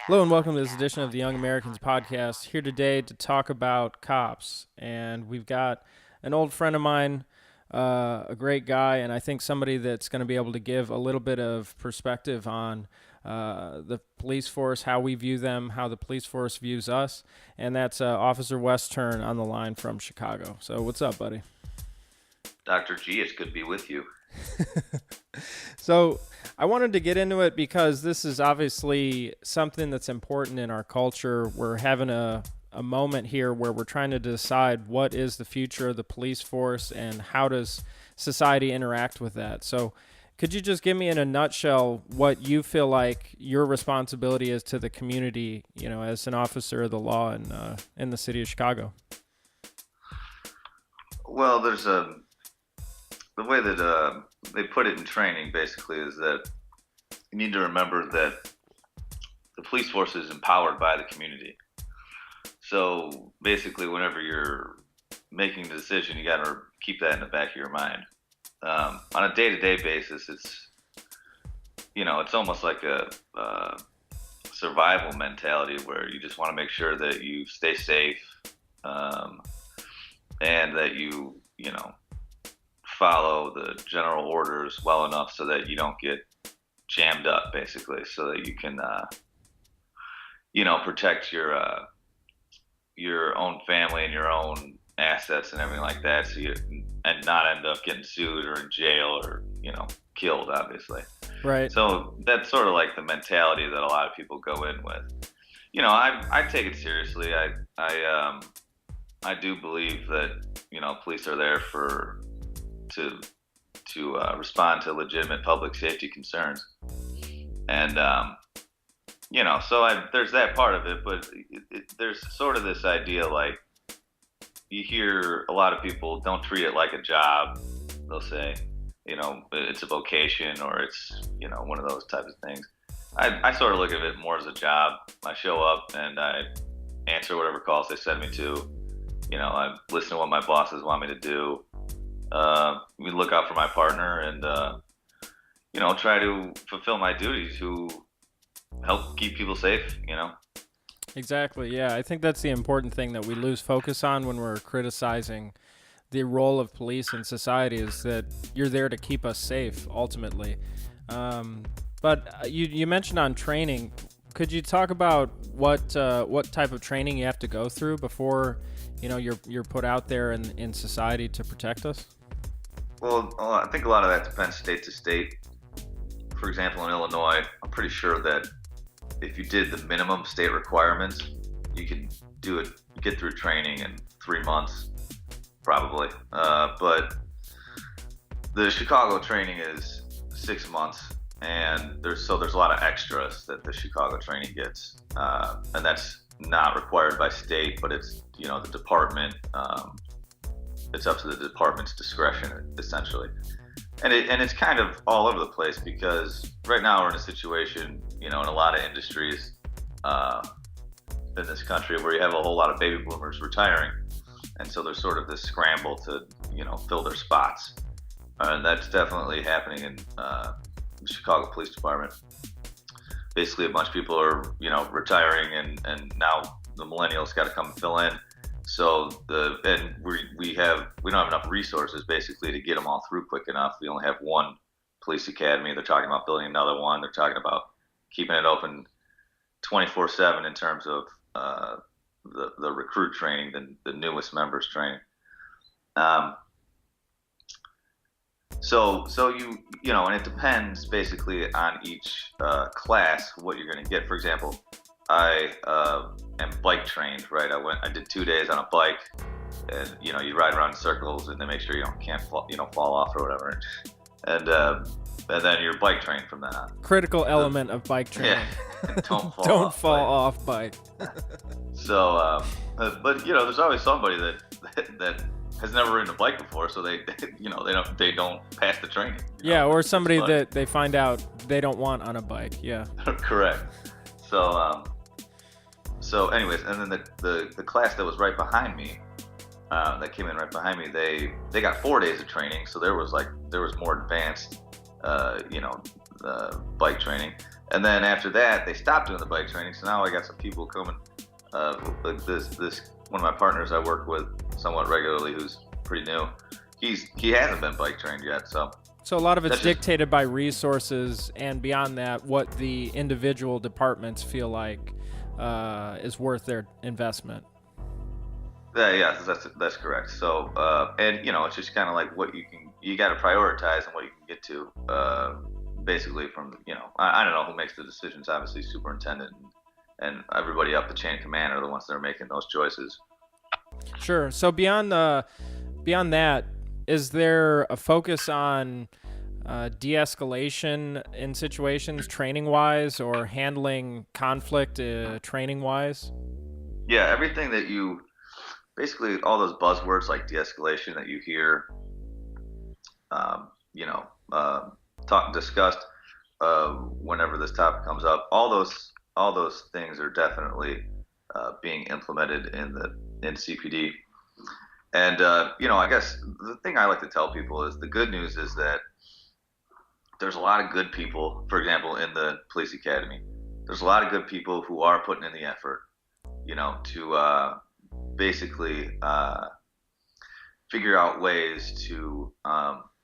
Hello and welcome to this edition of the Young Americans podcast. Here today to talk about cops, and we've got an old friend of mine, a great guy, and I think somebody that's going to be able to give a little bit of perspective on the police force, how we view them, how the police force views us, and that's Officer WesTurn on the line from Chicago. So what's up, buddy? Dr.G, it's good to be with you. So I wanted to get into it because this is obviously something that's important in our culture. We're having a moment here where we're trying to decide what is the future of the police force and how does society interact with that. So could you just give me in a nutshell what you feel like your responsibility is to the community, you know, as an officer of the law in the city of Chicago? Well, the way that they put it in training basically is that you need to remember that the police force is empowered by the community. So basically, whenever you're making a decision, you got to keep that in the back of your mind. On a day-to-day basis, it's almost like a survival mentality where you just want to make sure that you stay safe, and that you follow the general orders well enough so that you don't get jammed up, basically, so that you can protect your own family and your own assets and everything like that, and not end up getting sued or in jail or killed, obviously. Right. So that's sort of like the mentality that a lot of people go in with. I take it seriously. I do believe that police are there to respond to legitimate public safety concerns, and there's that part of it. But there's sort of this idea, like, you hear a lot of people don't treat it like a job. They'll say, it's a vocation, or it's one of those types of things. I sort of look at it more as a job. I show up and I answer whatever calls they send me to. I listen to what my bosses want me to do. We look out for my partner and, try to fulfill my duties to help keep people safe, Exactly. Yeah, I think that's the important thing that we lose focus on when we're criticizing the role of police in society, is that you're there to keep us safe ultimately. But you mentioned on training. Could you talk about what type of training you have to go through before you're put out there in society to protect us? Well, I think a lot of that depends state to state. For example, in Illinois, I'm pretty sure that if you did the minimum state requirements, you could get through training in 3 months, probably. But the Chicago training is 6 months, and there's a lot of extras that the Chicago training gets, and that's not required by state, but it's the department. It's up to the department's discretion, essentially. And it's kind of all over the place, because right now we're in a situation, in a lot of industries in this country, where you have a whole lot of baby boomers retiring. And so there's sort of this scramble to, fill their spots. And that's definitely happening in the Chicago Police Department. Basically, a bunch of people are, retiring, and now the millennials got to come and fill in. So we don't have enough resources, basically, to get them all through quick enough. We only have one police academy. They're talking about building another one. They're talking about keeping it open 24/7 in terms of the recruit training, the newest members training. So and it depends basically on each class what you're going to get. For example, I am bike trained, right? I did 2 days on a bike, and you ride around in circles and they make sure you can't fall off or whatever, and then you're bike trained from then on. Critical element of bike training. Yeah, don't fall Don't off fall off bike. So, but there's always somebody that has never ridden a bike before, so they don't pass the training. Yeah, or somebody that they find out they don't want on a bike. Yeah. Correct. So anyways, and then the class that was right behind me, that came in right behind me, they got 4 days of training, so there was more advanced, bike training. And then after that, they stopped doing the bike training. So now I got some people coming. Like this one of my partners I work with somewhat regularly, who's pretty new. He hasn't been bike trained yet. So a lot of it's dictated by resources, and beyond that, what the individual departments feel like is worth their investment. Yeah, that's correct. So and it's just kind of like what you got to prioritize and what you can get to. Basically, from I don't know who makes the decisions. Obviously, superintendent and everybody up the chain of command are the ones that are making those choices. Sure. So beyond that, is there a focus on de-escalation in situations, training-wise, or handling conflict, training-wise? Yeah, everything that basically all those buzzwords like de-escalation that you hear, discussed whenever this topic comes up. All those things are definitely being implemented in CPD. And I guess the thing I like to tell people is the good news is that there's a lot of good people. For example, in the police academy, there's a lot of good people who are putting in the effort, to basically figure out ways to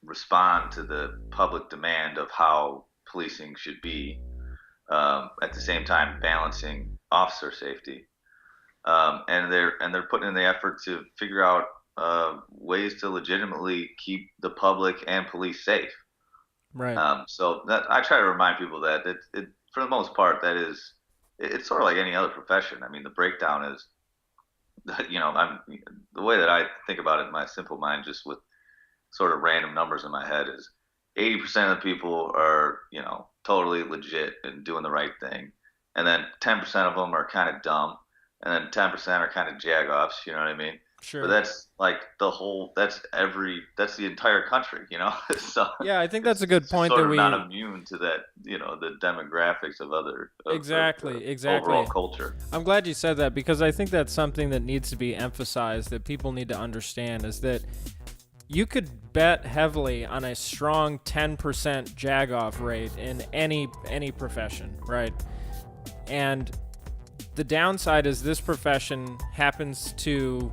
respond to the public demand of how policing should be, at the same time balancing officer safety. And they're putting in the effort to figure out ways to legitimately keep the public and police safe. Right. So that I try to remind people that it for the most part it's sort of like any other profession. I mean, the breakdown is, the way that I think about it in my simple mind, just with sort of random numbers in my head, is 80% of the people are totally legit and doing the right thing, and then 10% of them are kind of dumb, and then 10% are kind of jag-offs. You know what I mean? Sure. But that's like that's the entire country, So yeah, I think that's a good point. Sort of not immune to that, the demographics of other exactly overall culture. I'm glad you said that, because I think that's something that needs to be emphasized, that people need to understand, is that you could bet heavily on a strong 10% jag-off rate in any profession, right? And the downside is this profession happens to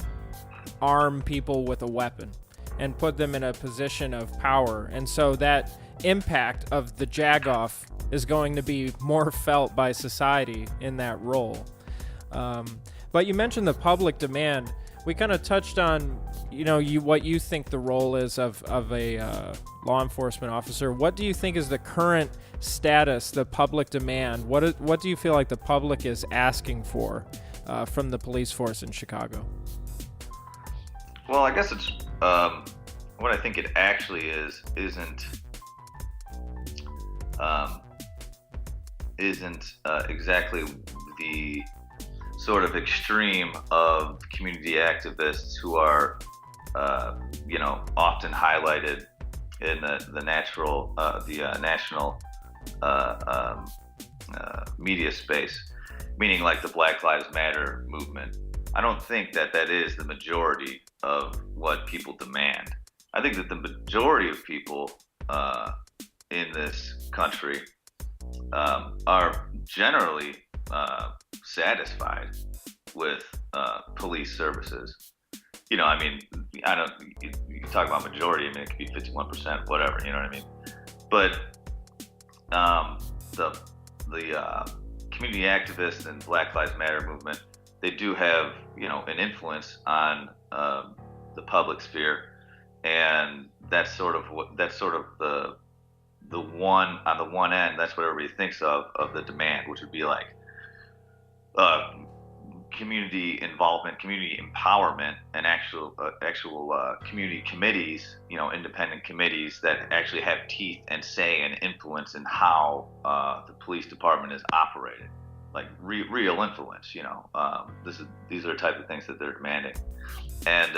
arm people with a weapon and put them in a position of power. And so that impact of the jag-off is going to be more felt by society in that role. But you mentioned the public demand. We kind of touched on, what you think the role is of a law enforcement officer. What do you think is the current status, the public demand? What do you feel like the public is asking for from the police force in Chicago? Well, I guess it's what I think it actually isn't exactly the sort of extreme of community activists who are often highlighted in the national media space, meaning like the Black Lives Matter movement. I don't think that is the majority of what people demand. I think that the majority of people in this country are generally satisfied with police services. You talk about majority, it could be 51%, whatever, you know what I mean? But the community activists and Black Lives Matter movement, they do have, an influence on the public sphere, and that's sort of the one on the one end. That's what everybody thinks of the demand, which would be like community involvement, community empowerment, and actual community committees, independent committees that actually have teeth and say and influence in how the police department is operated, like real influence. These are the type of things that they're demanding, and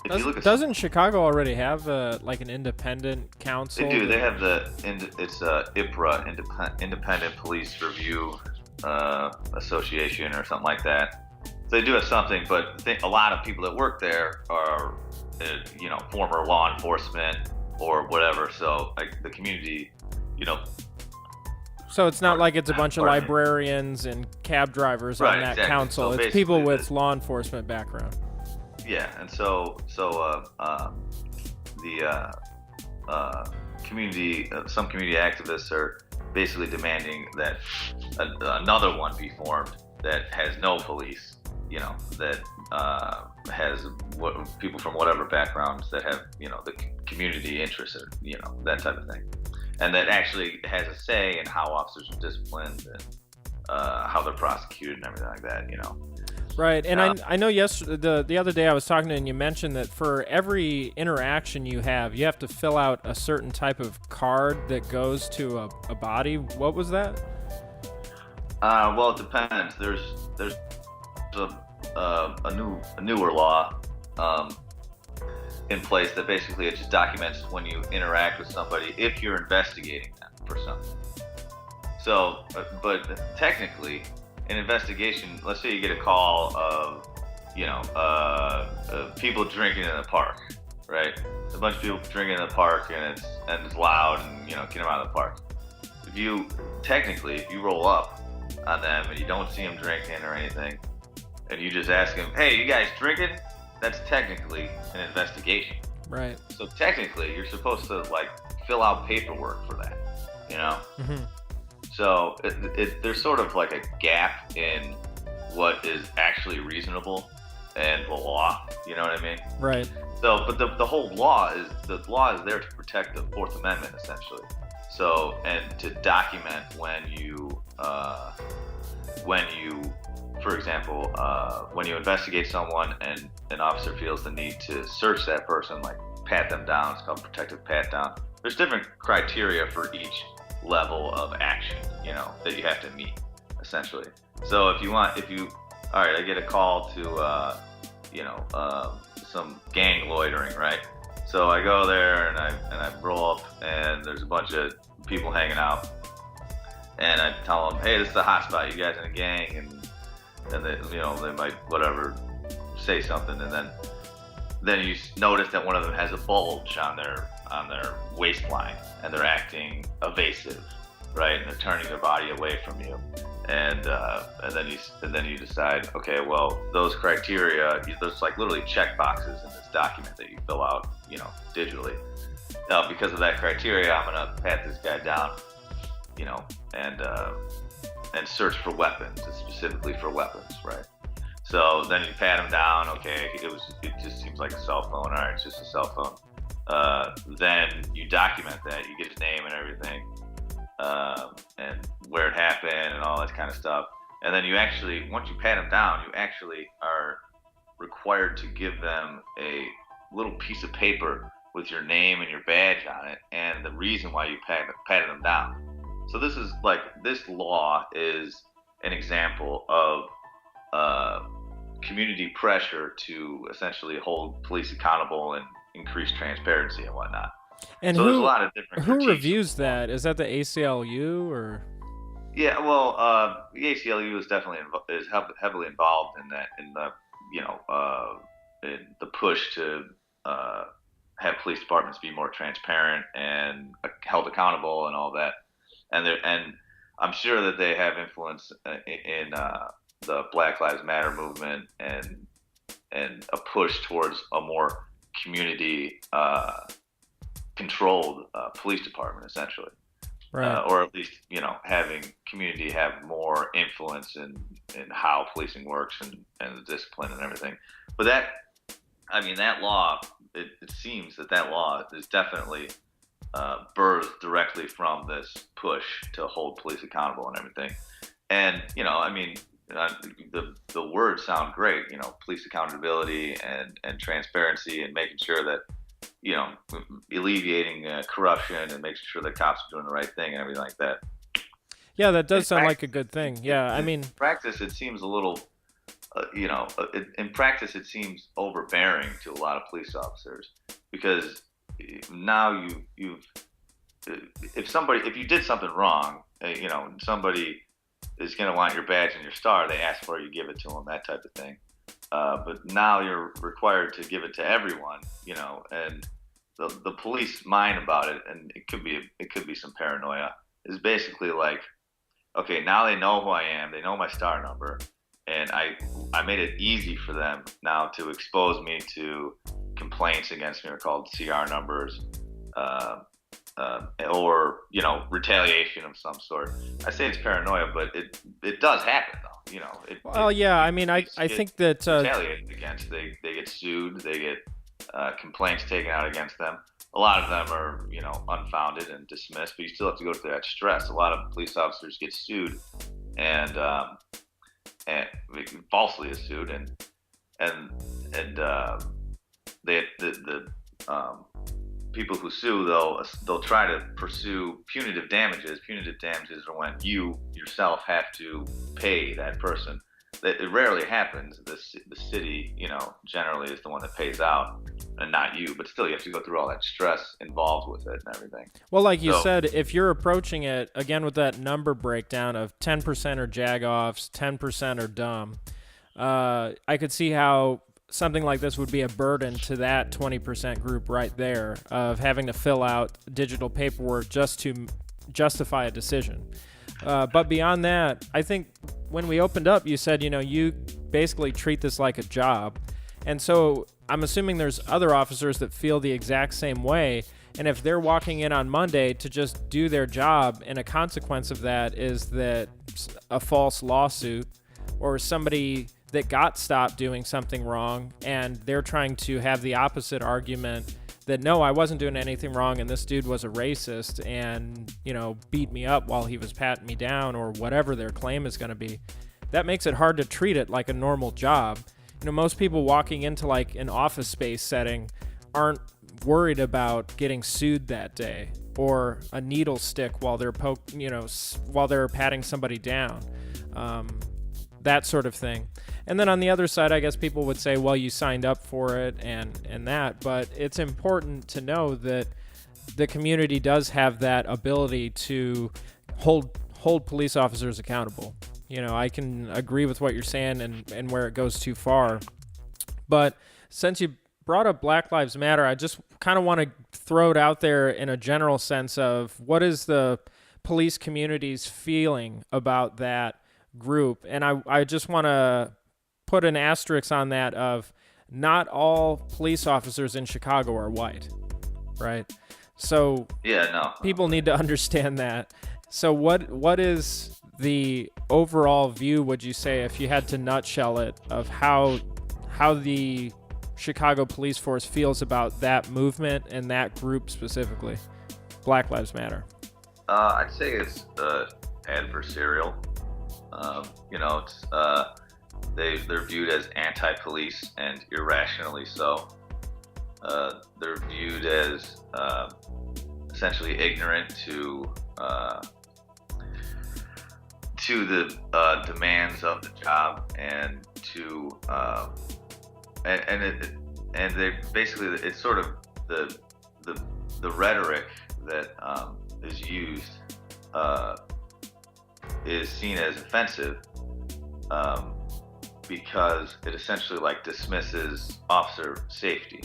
if you look at doesn't Chicago already have like an independent council? They do. They have it's IPRA, Independent Police Review Association, or something like that. So they do have something, but a lot of people that work there are, former law enforcement, or whatever. So like the community, you know. So it's not like it's a bunch of librarians and cab drivers on that council. So it's people with law enforcement background. Yeah, and so the community, some community activists are basically demanding that another one be formed that has no police, that has people from whatever backgrounds that have, the community interests, or, that type of thing. And that actually has a say in how officers are disciplined and how they're prosecuted and everything like that, Right, and I know the other day I was talking to you and you mentioned that for every interaction you have to fill out a certain type of card that goes to a body. What was that? Well, it depends. There's a newer law in place that basically it just documents when you interact with somebody if you're investigating them for something. So, but technically, an investigation, let's say you get a call of, people drinking in the park, right? A bunch of people drinking in the park and it's loud and, get them out of the park. If you roll up on them and you don't see them drinking or anything, and you just ask them, hey, you guys drinking? That's technically an investigation. Right. So technically, you're supposed to fill out paperwork for that, Mm-hmm. So there's sort of like a gap in what is actually reasonable and the law. You know what I mean? Right. So, but the whole law is there to protect the Fourth Amendment essentially. So, and to document when you, for example, when you investigate someone and an officer feels the need to search that person, like pat them down, it's called protective pat down. There's different criteria for each level of action, that you have to meet, essentially. So all right, I get a call to, some gang loitering, right? So I go there and I roll up and there's a bunch of people hanging out, and I tell them, hey, this is the hot spot. You guys in a gang, and they might say something, and then you notice that one of them has a bulge on their waistline, and they're acting evasive, right? And they're turning their body away from you, and then you decide, okay, well, those criteria, there's literally check boxes in this document that you fill out, digitally. Now, because of that criteria, I'm gonna pat this guy down, and search for weapons, specifically for weapons, right? So then you pat him down. Okay, it just seems like a cell phone. All right, it's just a cell phone. Then you document that. You get his name and everything, and where it happened and all that kind of stuff. And then once you pat him down, you actually are required to give them a little piece of paper with your name and your badge on it and the reason why you patted them down. So this law is an example of community pressure to essentially hold police accountable and increase transparency and whatnot. And so there's a lot of different. Who reviews that? Is that the ACLU or? Yeah, well, the ACLU is definitely heavily involved in that, in the push to have police departments be more transparent and held accountable and all that. And I'm sure that they have influence in the Black Lives Matter movement and a push towards a more community controlled police department, essentially. Right. Or at least, having community have more influence in how policing works and the discipline and everything. But that law, it seems that law is definitely birthed directly from this push to hold police accountable and everything. And, the words sound great, police accountability and transparency and making sure that, alleviating corruption and making sure that cops are doing the right thing and everything like that. Yeah, that does sound like a good thing. Yeah, in practice, it seems a little, in practice, it seems overbearing to a lot of police officers, because now if you did something wrong, somebody is going to want your badge and your star, they ask for it, you give it to them, that type of thing. But now you're required to give it to everyone, and the police mind about it, and it could be some paranoia. Is basically like, okay, now they know who I am, they know my star number, and I made it easy for them now to expose me to complaints against me, are called CR numbers, uh, or retaliation of some sort. I say it's paranoia, but it does happen though. Well, yeah, I mean, Police I get think that retaliated against. They get sued. They get complaints taken out against them. A lot of them are unfounded and dismissed, but you still have to go through that stress. A lot of police officers get sued and and falsely is sued and they the people who sue, they'll try to pursue punitive damages. Punitive damages are when you yourself have to pay that person. That it rarely happens. The city, generally is the one that pays out, and not you. But still, you have to go through all that stress involved with it and everything. well, like you So said, if you're approaching it again with that number breakdown of 10% are jagoffs, 10% are dumb, I could see how something like this would be a burden to that 20% group right there of having to fill out digital paperwork just to justify a decision. But beyond that, I think when we opened up, you said, you basically treat this like a job. And so I'm assuming there's other officers that feel the exact same way. And if they're walking in on Monday to just do their job, and a consequence of that is that a false lawsuit or somebody that got stopped doing something wrong, and they're trying to have the opposite argument that, no, I wasn't doing anything wrong and this dude was a racist and, beat me up while he was patting me down, or whatever their claim is going to be. That makes it hard to treat it like a normal job. Most people walking into like an office space setting aren't worried about getting sued that day, or a needle stick while they're while they're patting somebody down. That sort of thing. And then on the other side, I guess people would say, well, you signed up for it and that, but it's important to know that the community does have that ability to hold police officers accountable. I can agree with what you're saying and where it goes too far. But since you brought up Black Lives Matter, I just kind of want to throw it out there in a general sense of what is the police community's feeling about that group. And I just want to put an asterisk on that of not all police officers in Chicago are white, right? So yeah, no, people need to understand that. So what is the overall view, would you say, if you had to nutshell it, of how the Chicago police force feels about that movement and that group specifically, Black Lives Matter? I'd say it's adversarial. They're viewed as anti-police and irrationally so. They're viewed as essentially ignorant to the demands of the job, and to and they basically, it's sort of the rhetoric that is used is seen as offensive, because it essentially like dismisses officer safety.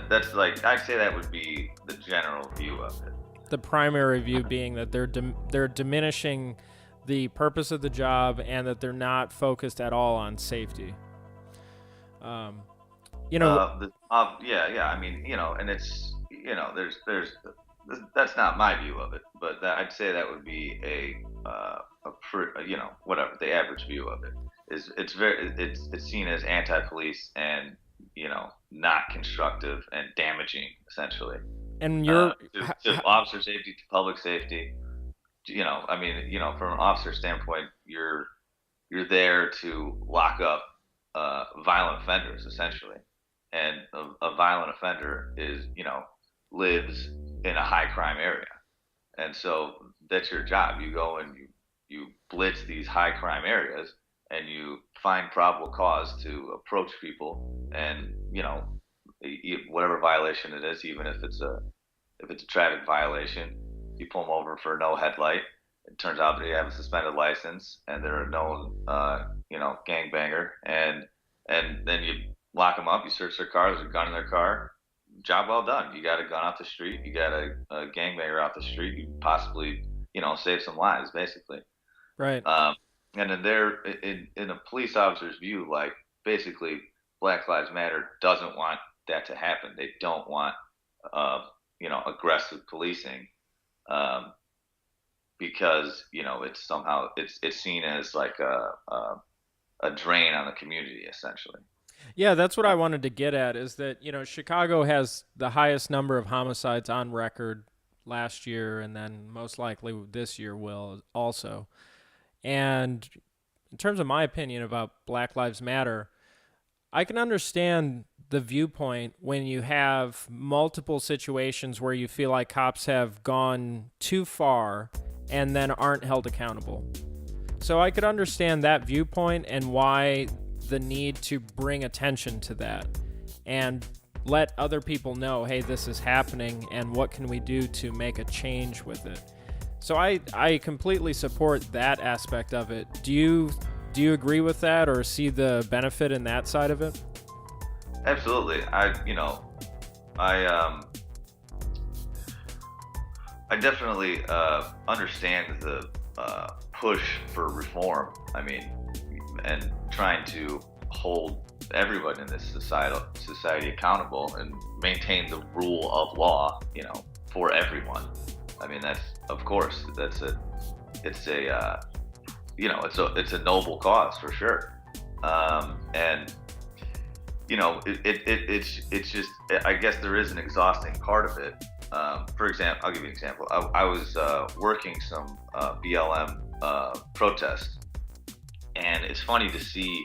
That's like, I'd say that would be the general view of it. The primary view being that they're diminishing the purpose of the job, and that they're not focused at all on safety. Yeah. I mean, and it's, there's that's not my view of it, but I'd say that would be whatever the average view of it is. It's seen as anti-police and not constructive and damaging, essentially. And you're to officer safety, to public safety. I mean, from an officer standpoint, you're there to lock up violent offenders, essentially. And a violent offender lives in a high crime area, and so that's your job. You go and you blitz these high crime areas, and you find probable cause to approach people, and whatever violation it is, even if it's a traffic violation, you pull them over for no headlight. It turns out that they have a suspended license and they're a known gangbanger, and then you lock them up, you search their car, there's a gun in their car, job well done. You got a gun off the street. You got a gangbanger off the street. You possibly, save some lives, basically. Right. Um, and then in a police officer's view, like basically, Black Lives Matter doesn't want that to happen. They don't want, aggressive policing, um, because it's somehow it's seen as like a drain on the community, essentially. Yeah, that's what I wanted to get at is that, Chicago has the highest number of homicides on record last year, and then most likely this year will also. And in terms of my opinion about Black Lives Matter, I can understand the viewpoint when you have multiple situations where you feel like cops have gone too far and then aren't held accountable. So I could understand that viewpoint and why the need to bring attention to that and let other people know, hey, this is happening and what can we do to make a change with it. So I completely support that aspect of it. Do you agree with that or see the benefit in that side of it? Absolutely. I definitely understand the push for reform. I mean, and trying to hold everyone in this society accountable and maintain the rule of law, for everyone. I mean, that's of course it's a noble cause for sure. And it's just, I guess there is an exhausting part of it. For example, I'll give you an example. I was working some BLM protests, and it's funny to see,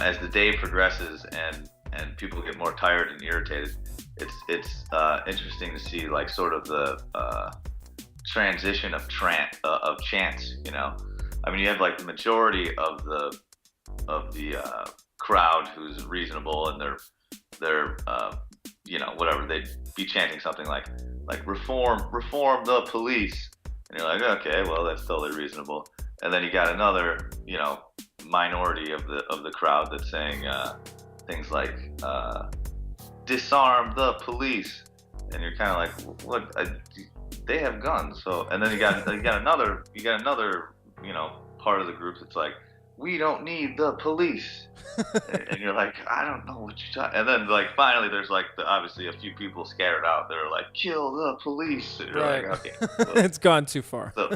as the day progresses and people get more tired and irritated, it's interesting to see like sort of the transition of chants. I mean, you have like the majority of the crowd who's reasonable, and they're whatever, they'd be chanting something like reform the police, and you're like, okay, well, that's totally reasonable. And then you got another minority of the crowd that's saying things like disarm the police, and you're kind of like, what? They have guns. So, and then you got another part of the group that's like, we don't need the police. And you're like, I don't know what you're talking. And then like finally there's like obviously a few people scattered out that are like, kill the police. And you're right. like, okay, well, it's gone too far. So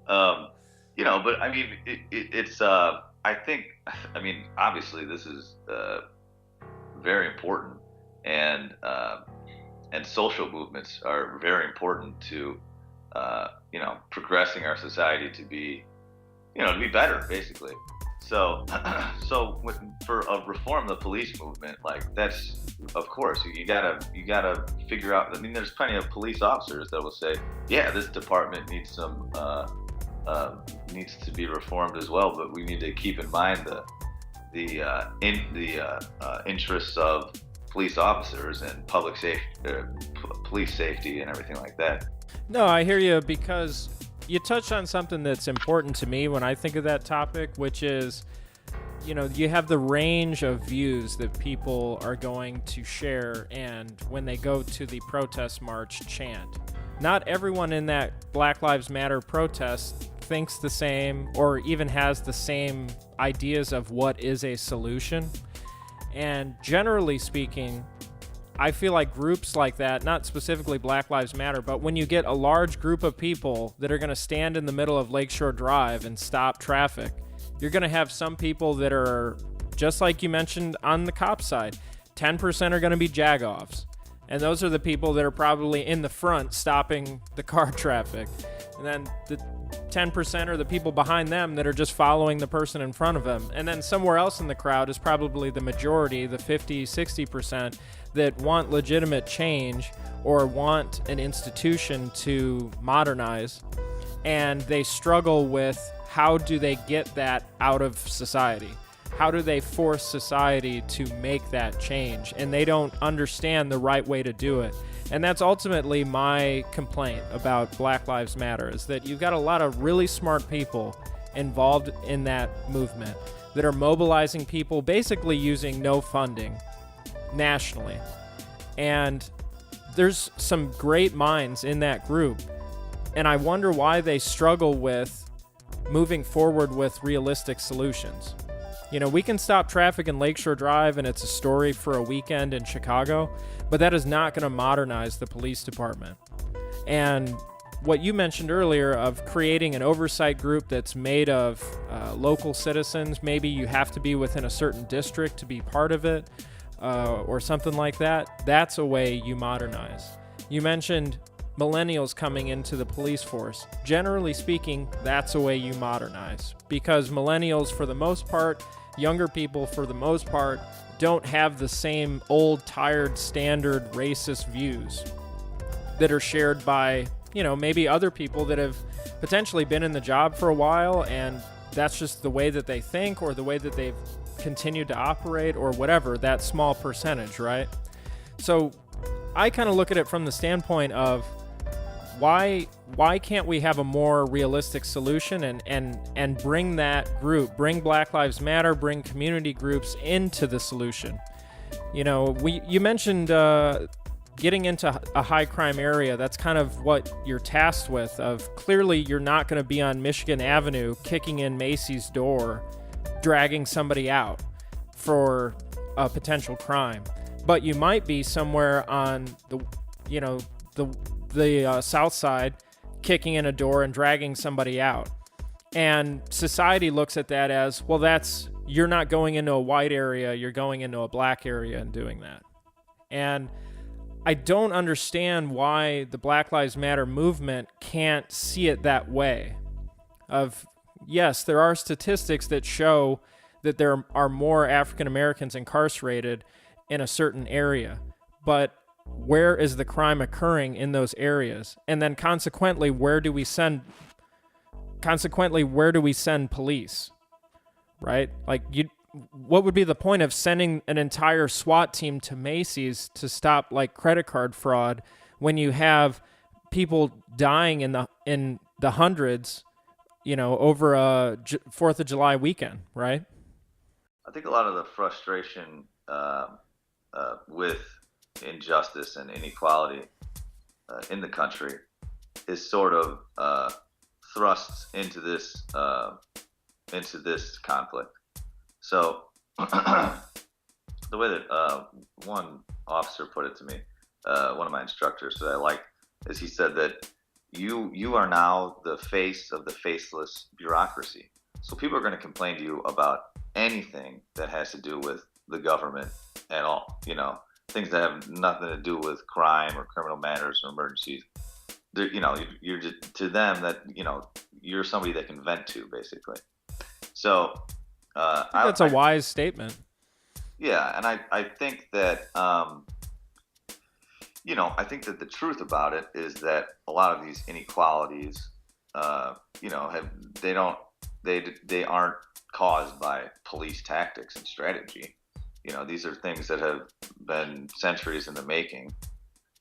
but I mean it's I think, I mean, obviously this is very important, and social movements are very important to progressing our society to be better, basically. So for a reform the police movement, like that's, of course, you gotta figure out. I mean, there's plenty of police officers that will say, yeah, this department needs to be reformed as well, but we need to keep in mind the interests of police officers and public safety, police safety, and everything like that. No, I hear you, because you touched on something that's important to me when I think of that topic, which is, you have the range of views that people are going to share, and when they go to the protest march, chant. Not everyone in that Black Lives Matter protest thinks the same or even has the same ideas of what is a solution. And generally speaking, I feel like groups like that, not specifically Black Lives Matter, but when you get a large group of people that are going to stand in the middle of Lakeshore Drive and stop traffic, you're going to have some people that are, just like you mentioned on the cop side, 10% are going to be jagoffs. And those are the people that are probably in the front stopping the car traffic. And then the 10% are the people behind them that are just following the person in front of them. And then somewhere else in the crowd is probably the majority, the 50, 60%, that want legitimate change or want an institution to modernize. And they struggle with, how do they get that out of society? How do they force society to make that change? And they don't understand the right way to do it. And that's ultimately my complaint about Black Lives Matter, is that you've got a lot of really smart people involved in that movement that are mobilizing people, basically using no funding nationally. And there's some great minds in that group. And I wonder why they struggle with moving forward with realistic solutions. You know, we can stop traffic in Lakeshore Drive and it's a story for a weekend in Chicago, but that is not going to modernize the police department. And what you mentioned earlier of creating an oversight group that's made of local citizens, maybe you have to be within a certain district to be part of it, or something like that, that's a way you modernize. You mentioned millennials coming into the police force. Generally speaking, that's a way you modernize, because millennials, for the most part, younger people, for the most part, don't have the same old, tired, standard racist views that are shared by, you know, maybe other people that have potentially been in the job for a while, and that's just the way that they think or the way that they've continued to operate or whatever, that small percentage, right? So I kind of look at it from the standpoint of why can't we have a more realistic solution and bring that group, bring Black Lives Matter, bring community groups into the solution. You know, you mentioned getting into a high crime area. That's kind of what you're tasked with. Of clearly you're not going to be on Michigan Avenue kicking in Macy's door, dragging somebody out for a potential crime, but you might be somewhere on the south side, kicking in a door and dragging somebody out. And society looks at that as, well, you're not going into a white area, you're going into a black area and doing that. And I don't understand why the Black Lives Matter movement can't see it that way. Of, yes, there are statistics that show that there are more African Americans incarcerated in a certain area, but where is the crime occurring in those areas? And then consequently, where do we send police? Right? Like, what would be the point of sending an entire SWAT team to Macy's to stop like credit card fraud when you have people dying in the hundreds, you know, over a 4th of July weekend, right? I think a lot of the frustration with injustice and inequality in the country is sort of thrust into this conflict. So the way that one officer put it to me, one of my instructors that I like, is he said that you are now the face of the faceless bureaucracy. So people are going to complain to you about anything that has to do with the government at all, you know, things that have nothing to do with crime or criminal matters or emergencies. You're just, to them, that, you know, you're somebody that can vent to, basically. So I think that's a wise statement. Yeah, and I think that I think that the truth about it is that a lot of these inequalities, they aren't caused by police tactics and strategy. You know, these are things that have been centuries in the making.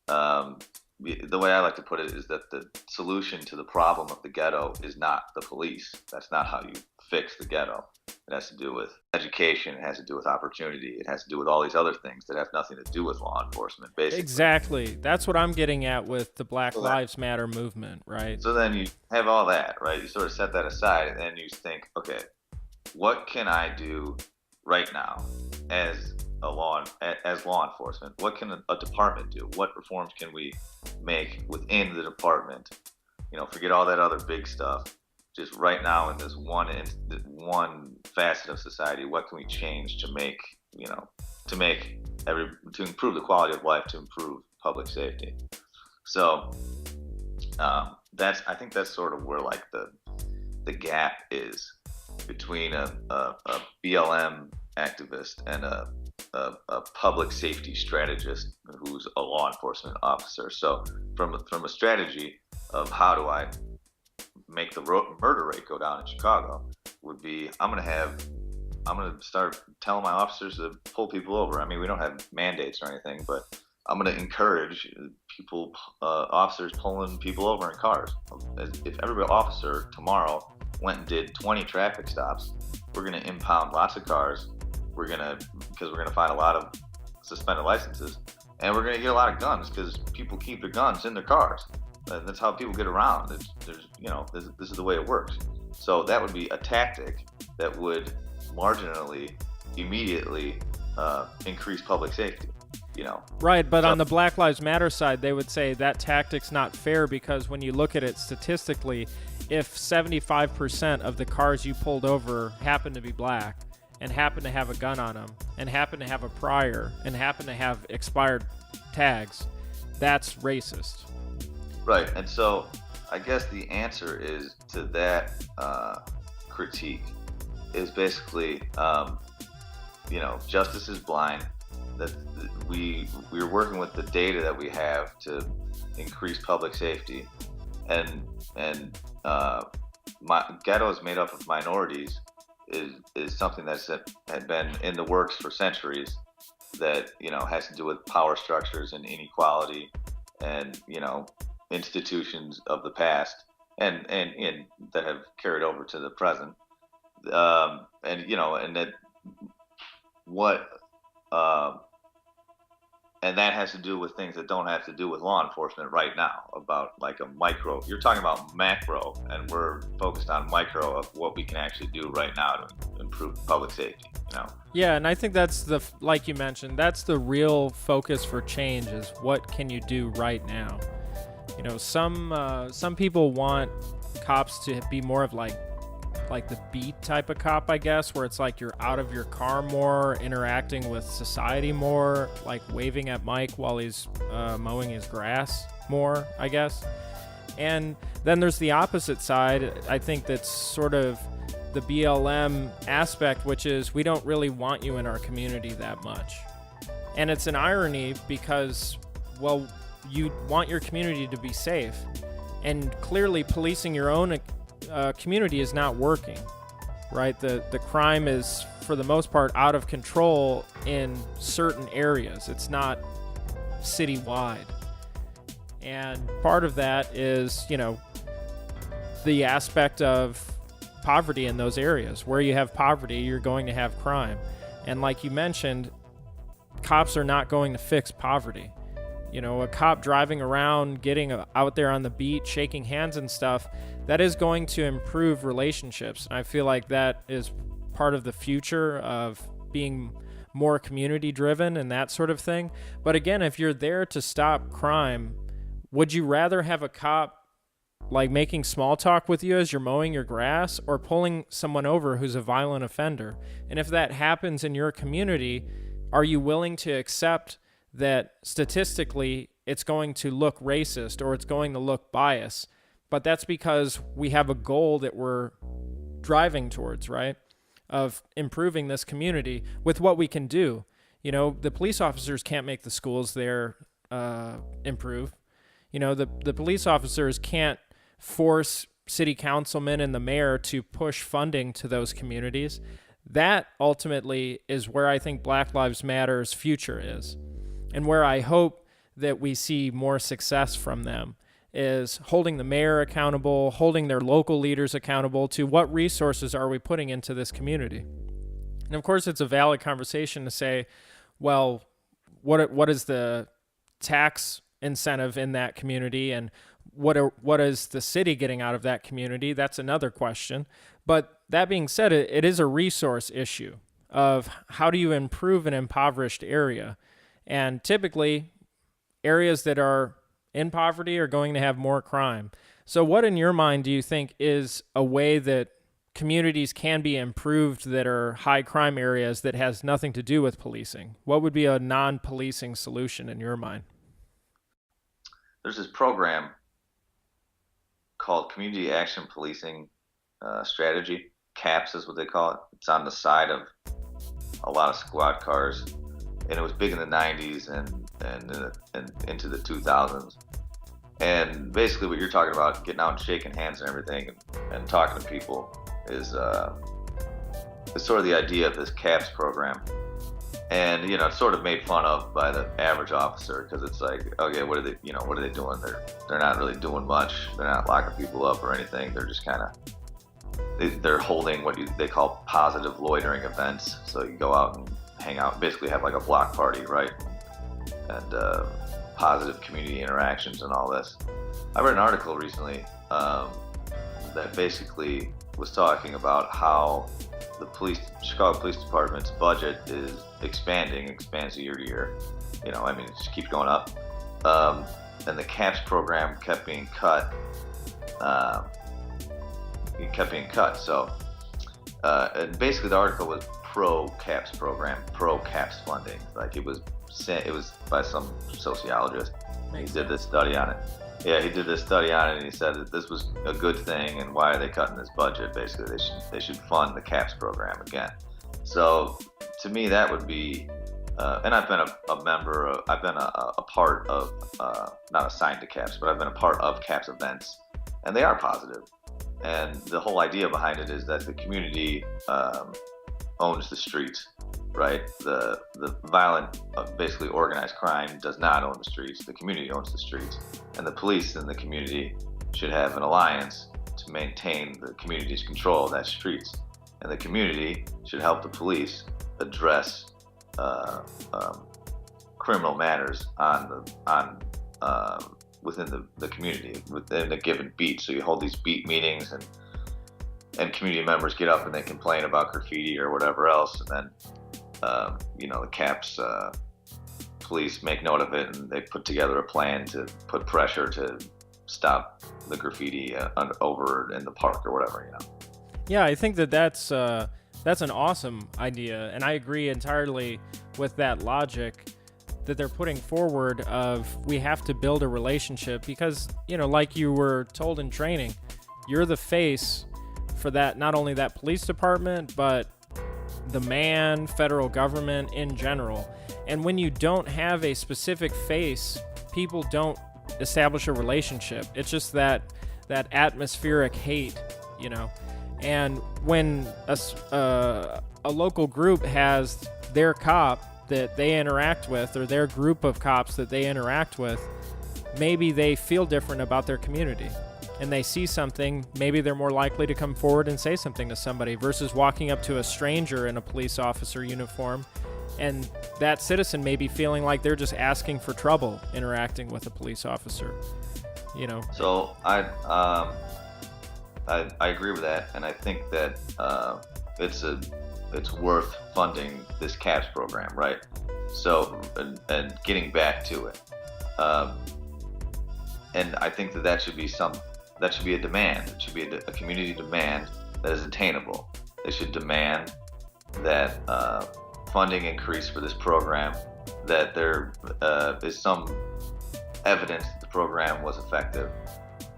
The way I like to put it is that the solution to the problem of the ghetto is not the police. That's not how you fix the ghetto. It has to do with education. It has to do with opportunity. It has to do with all these other things that have nothing to do with law enforcement, basically. Exactly. That's what I'm getting at with the Black Lives Matter movement, right? So then you have all that, right? You sort of set that aside, and then you think, okay, what can I do right now as law enforcement? What can a department do? What reforms can we make within the department? You know, forget all that other big stuff. Just right now in this one facet of society, what can we change to improve the quality of life, to improve public safety? So I think that's sort of where like the gap is between a BLM activist and a public safety strategist who's a law enforcement officer. So from a strategy of how do I make the murder rate go down in Chicago would be, I'm going to start telling my officers to pull people over. I mean, we don't have mandates or anything, but I'm going to encourage officers pulling people over in cars. If every officer tomorrow went and did 20 traffic stops, we're going to impound lots of cars. Because we're going to find a lot of suspended licenses, and we're going to get a lot of guns because people keep their guns in their cars. That's how people get around. This is the way it works. So that would be a tactic that would marginally, immediately increase public safety. Right, but on the Black Lives Matter side, they would say that tactic's not fair because when you look at it statistically, if 75% of the cars you pulled over happen to be black and happen to have a gun on them and happen to have a prior and happen to have expired tags, that's racist. Right, and so I guess the answer is to that critique is basically, justice is blind. That we're working with the data that we have to increase public safety, and ghettos made up of minorities is something that's had been in the works for centuries. That has to do with power structures and inequality, and institutions of the past, and that have carried over to the present, and that what. And that has to do with things that don't have to do with law enforcement right now, about like a micro. You're talking about macro, and we're focused on micro of what we can actually do right now to improve public safety, Yeah, and I think that's like you mentioned, that's the real focus for change is what can you do right now? Some people want cops to be more of like the beat type of cop, I guess, where it's like you're out of your car more, interacting with society more, like waving at Mike while he's mowing his grass more, I guess. And then there's the opposite side. I think that's sort of the BLM aspect, which is we don't really want you in our community that much. And it's an irony because, well, you want your community to be safe, and clearly policing your own community is not working, right? The crime is, for the most part, out of control in certain areas. It's not citywide. And part of that is, the aspect of poverty in those areas. Where you have poverty, you're going to have crime. And like you mentioned, cops are not going to fix poverty. A cop driving around, getting out there on the beat, shaking hands and stuff, that is going to improve relationships. And I feel like that is part of the future of being more community driven and that sort of thing. But again, if you're there to stop crime, would you rather have a cop like making small talk with you as you're mowing your grass, or pulling someone over who's a violent offender? And if that happens in your community, are you willing to accept that statistically it's going to look racist or it's going to look biased? But that's because we have a goal that we're driving towards, right? Of improving this community with what we can do. The police officers can't make the schools there improve. The police officers can't force city councilmen and the mayor to push funding to those communities. That ultimately is where I think Black Lives Matter's future is. And where I hope that we see more success from them is holding the mayor accountable, holding their local leaders accountable to what resources are we putting into this community. And of course, it's a valid conversation to say, well, what is the tax incentive in that community, and what is the city getting out of that community? That's another question. But that being said, it is a resource issue of how do you improve an impoverished area? And typically, areas that are in poverty are going to have more crime. So what in your mind do you think is a way that communities can be improved that are high crime areas that has nothing to do with policing? What would be a non-policing solution in your mind? There's this program called Community Action Policing Strategy. CAPS is what they call it. It's on the side of a lot of squad cars, and it was big in the 90s and into the 2000s. And basically what you're talking about, getting out and shaking hands and everything and talking to people is sort of the idea of this CAPS program. And, it's sort of made fun of by the average officer because it's like, okay, what are they doing? They're not really doing much. They're not locking people up or anything. They're just kind of, they're holding what they call positive loitering events. So you go out and hang out, basically have like a block party, right? and positive community interactions and all this. I read an article recently that basically was talking about how the Chicago Police Department's budget is expands year to year. You know, I mean, it just keeps going up. And the CAPS program kept being cut. So, and basically the article was pro-CAPS program, pro-CAPS funding. Like it was by some sociologist. He did this study on it. Yeah, he did this study on it, and he said that this was a good thing, and why are they cutting this budget? Basically, they should fund the CAPS program again. So, to me, that would be, and I've been I've been a part of, not assigned to CAPS, but I've been a part of CAPS events, and they are positive. And the whole idea behind it is that the community owns the streets, right? The violent, basically organized crime does not own the streets. The community owns the streets. And the police in the community should have an alliance to maintain the community's control of that streets. And the community should help the police address criminal matters within the community, within a given beat. So you hold these beat meetings, and community members get up and they complain about graffiti or whatever else, and then the CAPS police make note of it, and they put together a plan to put pressure to stop the graffiti over in the park or whatever. Yeah, I think that's an awesome idea, and I agree entirely with that logic that they're putting forward of we have to build a relationship because, like you were told in training, you're the face for that, not only that police department, but the federal government in general. And when you don't have a specific face, people don't establish a relationship. It's just that atmospheric hate, And when a local group has their cop that they interact with, or their group of cops that they interact with, maybe they feel different about their community. And they see something, maybe they're more likely to come forward and say something to somebody versus walking up to a stranger in a police officer uniform, and that citizen may be feeling like they're just asking for trouble interacting with a police officer. So I agree with that, and I think that it's worth funding this CAPS program, right? So and getting back to it, and I think that should be a demand. It should be a community demand that is attainable. They should demand that funding increase for this program, that there is some evidence that the program was effective,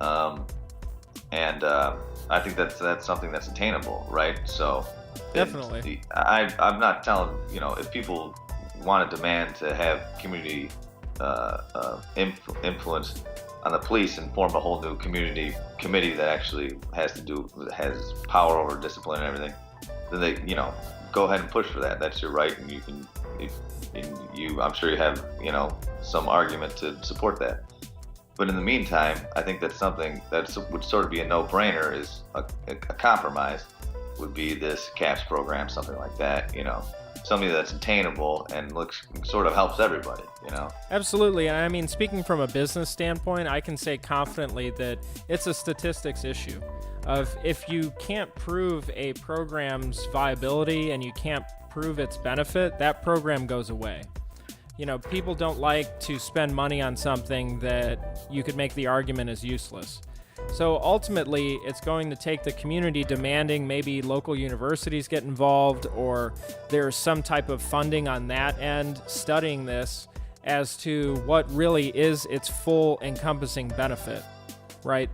and I think that's something that's attainable, right? So definitely, I'm not telling, if people want to demand to have community influence on the police and form a whole new community committee that actually has power over discipline and everything, then they, go ahead and push for that. That's your right, and you can, I'm sure you have, some argument to support that. But in the meantime, I think that's something that would sort of be a no-brainer. Is a compromise would be this CAPS program, something like that, something that's attainable and sort of helps everybody, Absolutely. And I mean, speaking from a business standpoint, I can say confidently that it's a statistics issue of if you can't prove a program's viability and you can't prove its benefit, that program goes away. People don't like to spend money on something that you could make the argument is useless. So ultimately, it's going to take the community demanding maybe local universities get involved, or there's some type of funding on that end studying this as to what really is its full encompassing benefit, right?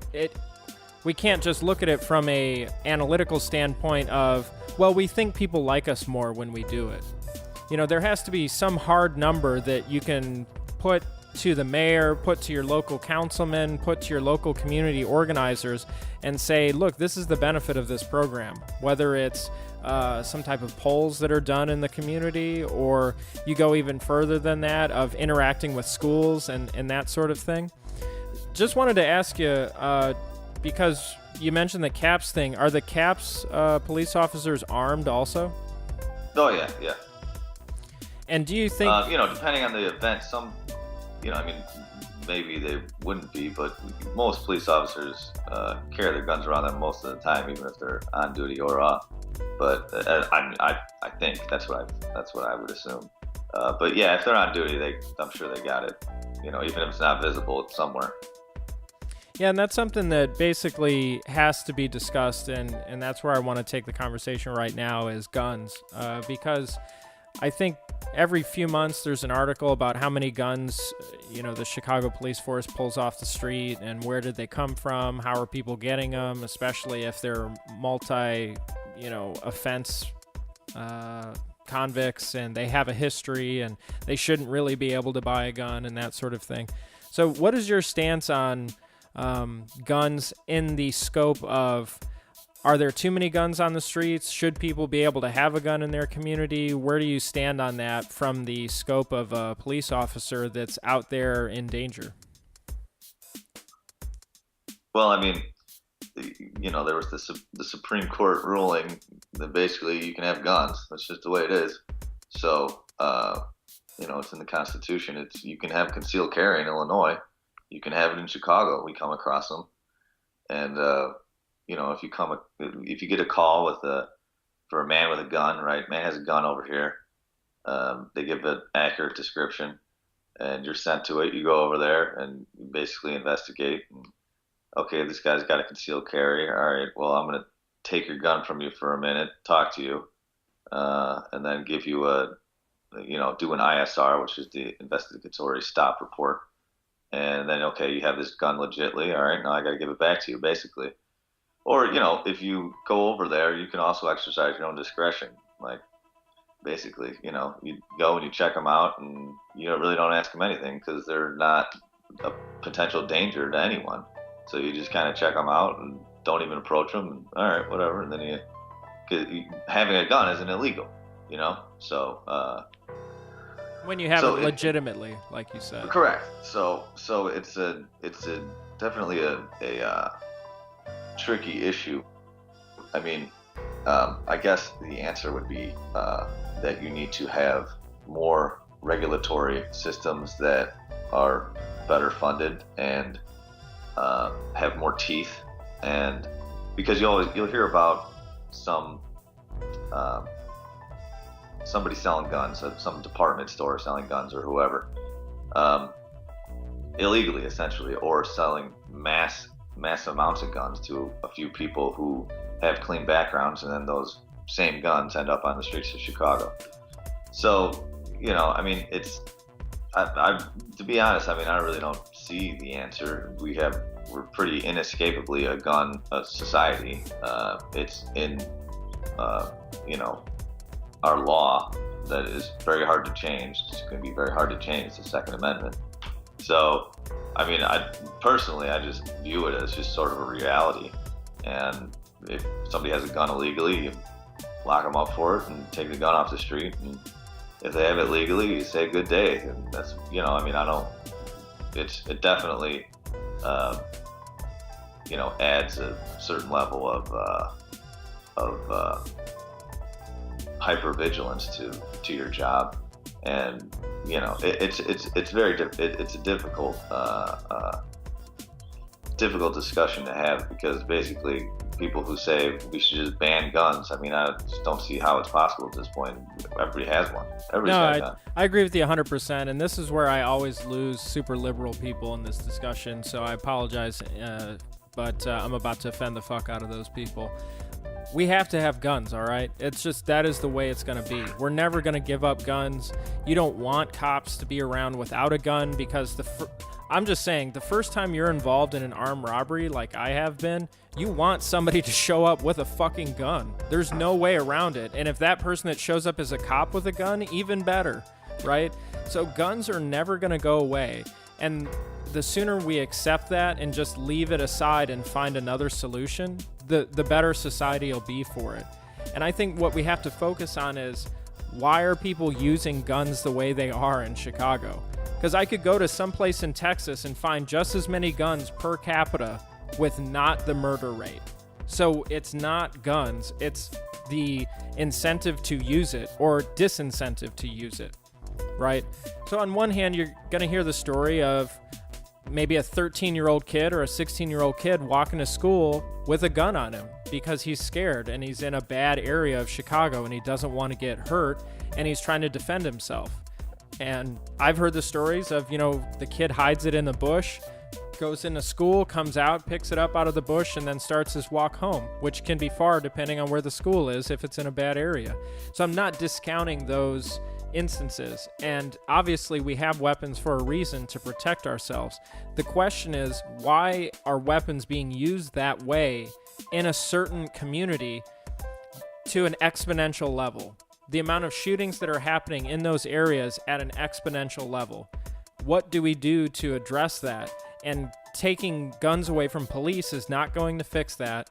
We can't just look at it from a analytical standpoint of, well, we think people like us more when we do it. There has to be some hard number that you can put to the mayor, put to your local councilman, put to your local community organizers and say, look, this is the benefit of this program, whether it's some type of polls that are done in the community, or you go even further than that of interacting with schools and that sort of thing. Just wanted to ask you, because you mentioned the CAPS thing, are the CAPS police officers armed also? Oh, yeah. And do you think, depending on the event, some, I mean, maybe they wouldn't be, but most police officers carry their guns around them most of the time, even if they're on duty or off. But I think that's what I would assume. But yeah, if they're on duty, I'm sure they got it. Even if it's not visible, it's somewhere. Yeah, and that's something that basically has to be discussed, and that's where I want to take the conversation right now is guns, because I think every few months there's an article about how many guns, the Chicago police force pulls off the street, and where did they come from, how are people getting them, especially if they're offense convicts and they have a history and they shouldn't really be able to buy a gun and that sort of thing. So what is your stance on guns in the scope of, are there too many guns on the streets? Should people be able to have a gun in their community? Where do you stand on that from the scope of a police officer that's out there in danger? Well, I mean, there was the Supreme Court ruling that basically you can have guns. That's just the way it is. So, it's in the Constitution. You can have concealed carry in Illinois. You can have it in Chicago. We come across them, and if you get a call for a man with a gun, right? Man has a gun over here. They give an accurate description, and you're sent to it. You go over there and you basically investigate. And, okay, this guy's got a concealed carry. All right, well, I'm going to take your gun from you for a minute, talk to you, and then give you do an ISR, which is the investigatory stop report. And then, okay, you have this gun legitly. All right, now I got to give it back to you, basically. Or, if you go over there, you can also exercise your own discretion. Like, basically, you go and you check them out, and you really don't ask them anything because they're not a potential danger to anyone. So you just kind of check them out and don't even approach them. And, all right, whatever. And then having a gun isn't illegal, So when you have it legitimately, like you said. Correct. So it's definitely a tricky issue. I mean, I guess the answer would be that you need to have more regulatory systems that are better funded and have more teeth, and because you'll hear about somebody selling guns at some department store selling guns or whoever illegally, essentially, or selling mass amounts of guns to a few people who have clean backgrounds, and then those same guns end up on the streets of Chicago. So, I mean, to be honest, I mean, I really don't see the answer. We're pretty inescapably a gun society. It's in, our law that is very hard to change. It's going to be very hard to change. It's the Second Amendment. So, I mean, I just view it as just sort of a reality. And if somebody has a gun illegally, you lock them up for it and take the gun off the street. And if they have it legally, you say good day. And that's, it definitely, adds a certain level of hypervigilance to your job. And it's a difficult discussion to have, because basically people who say we should just ban guns, I mean, I just don't see how it's possible at this point. Everybody has one. I agree with you 100%, and this is where I always lose super liberal people in this discussion, so I apologize, but I'm about to offend the fuck out of those people. We have to have guns, all right? It's just, that is the way it's going to be. We're never going to give up guns. You don't want cops to be around without a gun, because I'm just saying, the first time you're involved in an armed robbery like I have been, you want somebody to show up with a fucking gun. There's no way around it. And if that person that shows up is a cop with a gun, even better, right? So guns are never going to go away. And the sooner we accept that and just leave it aside and find another solution, the better society will be for it. And I think what we have to focus on is, why are people using guns the way they are in Chicago? Because I could go to someplace in Texas and find just as many guns per capita with not the murder rate. So it's not guns, it's the incentive to use it or disincentive to use it. right? So on one hand, you're going to hear the story of maybe a 13-year-old kid or a 16-year-old kid walking to school with a gun on him because he's scared and he's in a bad area of Chicago and he doesn't want to get hurt and he's trying to defend himself. And I've heard the stories of, the kid hides it in the bush, goes into school, comes out, picks it up out of the bush, and then starts his walk home, which can be far depending on where the school is if it's in a bad area. So I'm not discounting those instances. And obviously we have weapons for a reason, to protect ourselves. The question is, why are weapons being used that way in a certain community to an exponential level? The amount of shootings that are happening in those areas at an exponential level. What do we do to address that? And taking guns away from police is not going to fix that.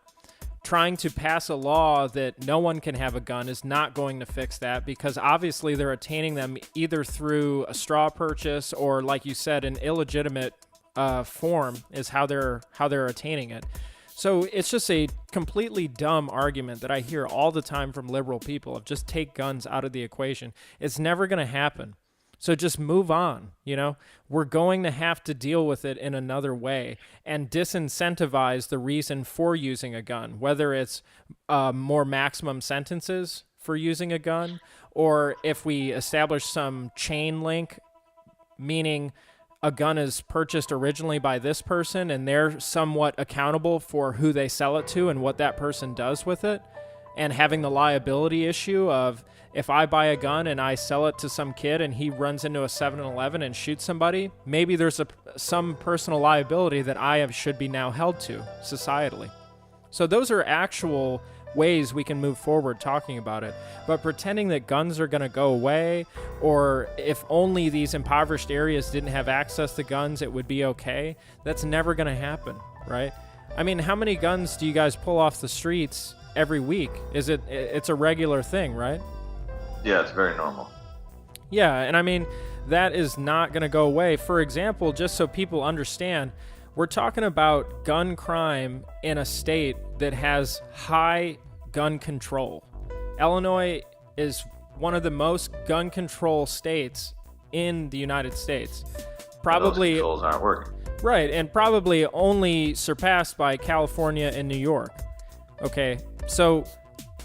Trying to pass a law that no one can have a gun is not going to fix that, because obviously they're attaining them either through a straw purchase or, like you said, an illegitimate form is how they're attaining it. So it's just a completely dumb argument that I hear all the time from liberal people of just take guns out of the equation. It's never going to happen. So just move on. We're going to have to deal with it in another way and disincentivize the reason for using a gun, whether it's more maximum sentences for using a gun, or if we establish some chain link, meaning a gun is purchased originally by this person and they're somewhat accountable for who they sell it to and what that person does with it, and having the liability issue of, if I buy a gun and I sell it to some kid and he runs into a 7-Eleven and shoots somebody, maybe there's some personal liability that I should be now held to societally. So those are actual ways we can move forward talking about it. But pretending that guns are going to go away, or if only these impoverished areas didn't have access to guns, it would be okay, that's never going to happen, right? I mean, how many guns do you guys pull off the streets every week? It's a regular thing, right? Yeah, it's very normal. Yeah, and I mean, that is not going to go away. For example, just so people understand, we're talking about gun crime in a state that has high gun control. Illinois is one of the most gun control states in the United States. Probably those controls aren't working. Right, and probably only surpassed by California and New York. Okay, so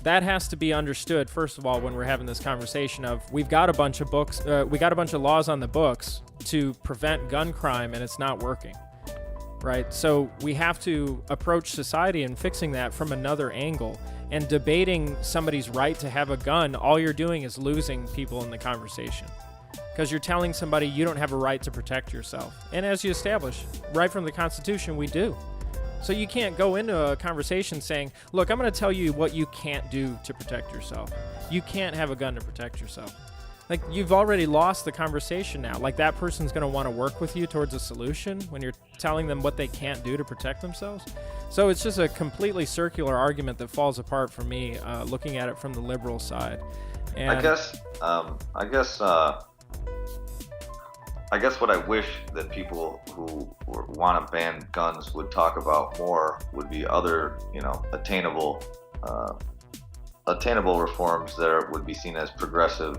that has to be understood, first of all, when we're having this conversation of, we've got a bunch of laws on the books to prevent gun crime, and it's not working, right? So we have to approach society and fixing that from another angle. And debating somebody's right to have a gun, all you're doing is losing people in the conversation, because you're telling somebody you don't have a right to protect yourself. And as you establish, right from the Constitution, we do. So you can't go into a conversation saying, look, I'm going to tell you what you can't do to protect yourself. You can't have a gun to protect yourself. Like, you've already lost the conversation now. Like, that person's going to want to work with you towards a solution when you're telling them what they can't do to protect themselves. So it's just a completely circular argument that falls apart for me, looking at it from the liberal side. And I guess what I wish that people who want to ban guns would talk about more would be other, attainable reforms that would be seen as progressive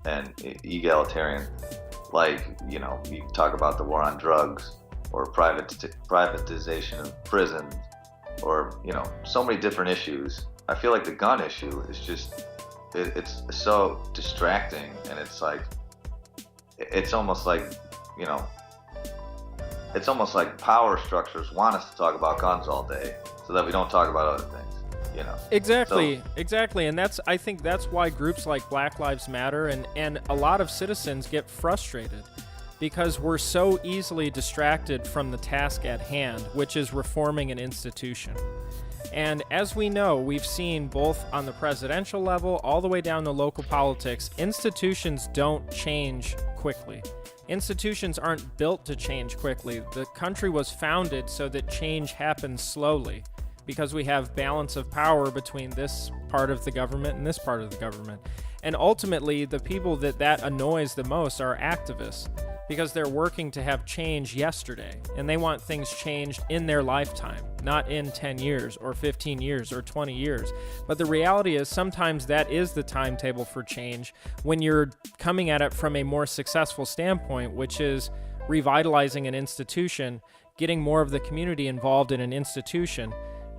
and egalitarian. Like, you talk about the war on drugs, or privatization of prisons, or, so many different issues. I feel like the gun issue is just, it's so distracting, and it's like, it's almost like power structures want us to talk about guns all day so that we don't talk about other things, Exactly. And I think that's why groups like Black Lives Matter and a lot of citizens get frustrated, because we're so easily distracted from the task at hand, which is reforming an institution. And as we know, we've seen both on the presidential level all the way down to local politics, institutions don't change quickly. Institutions aren't built to change quickly. The country was founded so that change happens slowly, because we have balance of power between this part of the government and this part of the government. And ultimately, the people that annoys the most are activists. because they're working to have change yesterday, and they want things changed in their lifetime, not in 10 years or 15 years or 20 years. But the reality is sometimes that is the timetable for change when you're coming at it from a more successful standpoint, which is revitalizing an institution, getting more of the community involved in an institution.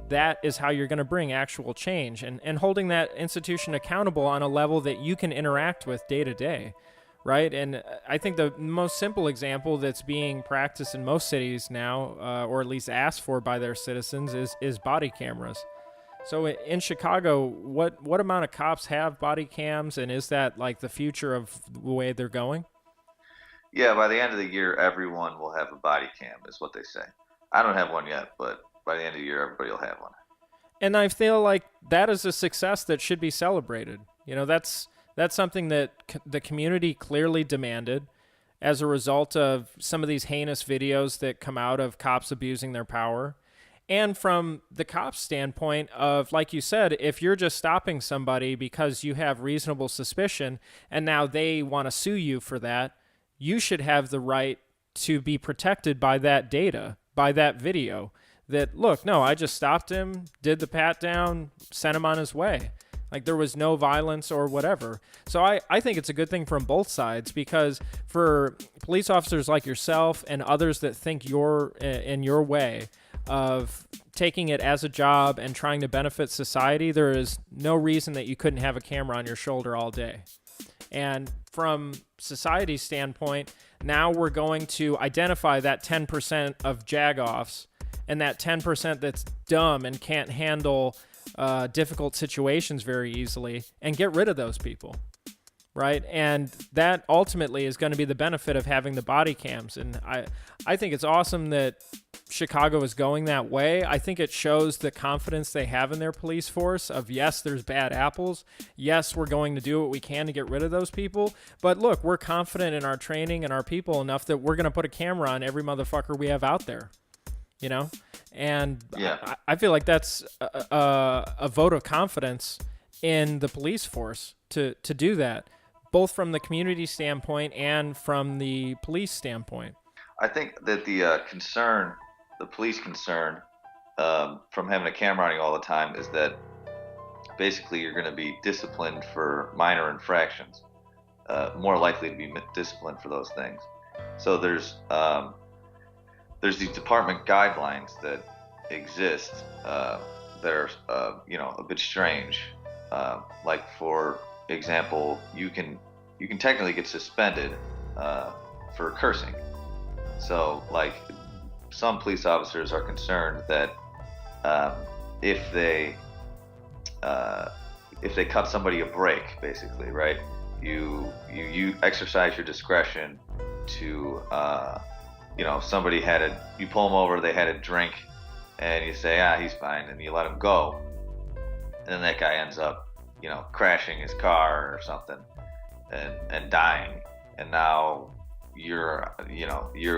That is how you're going to bring actual change, and holding that institution accountable on a level that you can interact with day to day. Right. And I think the most simple example that's being practiced in most cities now, or at least asked for by their citizens, is body cameras. So in Chicago, what amount of cops have body cams, and is that like the future of the way they're going? Yeah, by the end of the year, everyone will have a body cam, is what they say. I don't have one yet, but by the end of the year, everybody will have one. And I feel like that is a success that should be celebrated. You know, that's something that the community clearly demanded as a result of some of these heinous videos that come out of cops abusing their power. And from the cops' standpoint of, like you said, if you're just stopping somebody because you have reasonable suspicion and now they want to sue you for that, you should have the right to be protected by that data, by that video. That, look, no, I just stopped him, did the pat down, sent him on his way. Like there was no violence or whatever. So I think it's a good thing from both sides, because for police officers like yourself and others that think you're in your way of taking it as a job and trying to benefit society, there is no reason that you couldn't have a camera on your shoulder all day. And from society's standpoint, now we're going to identify that 10% of jagoffs and that 10% that's dumb and can't handle difficult situations very easily, and get rid of those people, right? And that ultimately is going to be the benefit of having the body cams. And I think it's awesome that Chicago is going that way. I think it shows the confidence they have in their police force of, yes, there's bad apples. Yes, we're going to do what we can to get rid of those people. But look, we're confident in our training and our people enough that we're going to put a camera on every motherfucker we have out there. You know, and Yeah. I feel like that's a vote of confidence in the police force to do that, both from the community standpoint and from the police standpoint. I think that the police concern from having a camera on you all the time is that basically you're going to be disciplined for minor infractions, more likely to be disciplined for those things. So there's these department guidelines that exist that are a bit strange. Like for example, you can technically get suspended for cursing. So like some police officers are concerned that if they cut somebody a break, basically, right? You exercise your discretion to somebody you pull them over, they had a drink, and you say, he's fine, and you let him go, and then that guy ends up, crashing his car or something, and dying, and now you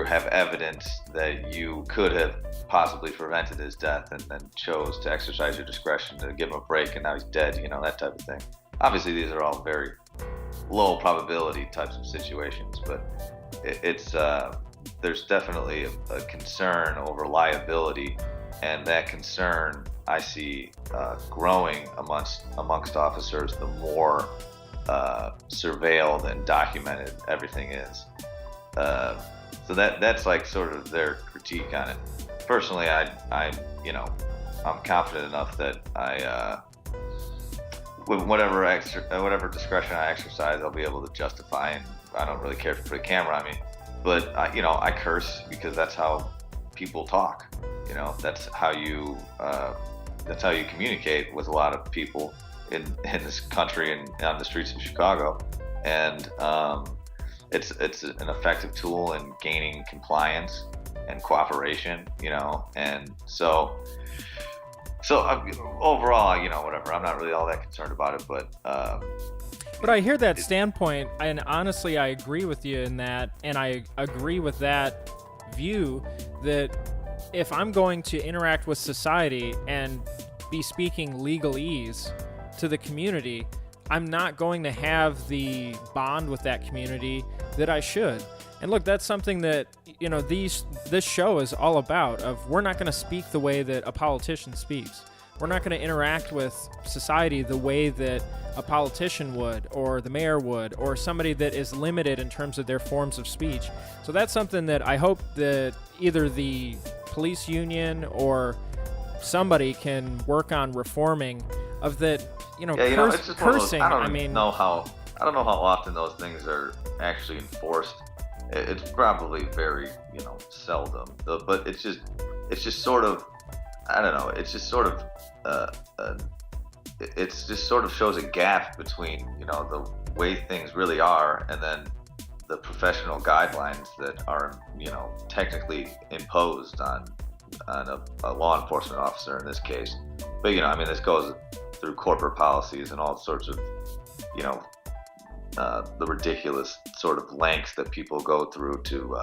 have evidence that you could have possibly prevented his death, and then chose to exercise your discretion to give him a break, and now he's dead, that type of thing. Obviously, these are all very low probability types of situations, but there's definitely a concern over liability, and that concern I see growing amongst officers the more surveilled and documented everything is. So that's like sort of their critique on it. Personally, I'm confident enough that with whatever discretion I exercise, I'll be able to justify, and I don't really care if you put a camera on me. But I curse because that's how people talk. That's how you communicate with a lot of people in this country and on the streets of Chicago. And it's an effective tool in gaining compliance and cooperation. And so overall, whatever. I'm not really all that concerned about it, but. But I hear that standpoint, and honestly, I agree with you in that, and I agree with that view that if I'm going to interact with society and be speaking legalese to the community, I'm not going to have the bond with that community that I should. And look, that's something that, this show is all about. Of we're not going to speak the way that a politician speaks. We're not going to interact with society the way that a politician would, or the mayor would, or somebody that is limited in terms of their forms of speech. So that's something that I hope that either the police union or somebody can work on reforming. Of that, it's just cursing. I don't know how often those things are actually enforced. It's probably very, seldom. But it's just sort of, I don't know. It's just sort of, it's just sort of shows a gap between, the way things really are, and then the professional guidelines that are, technically imposed on a law enforcement officer in this case. But this goes through corporate policies and all sorts of, the ridiculous sort of lengths that people go through to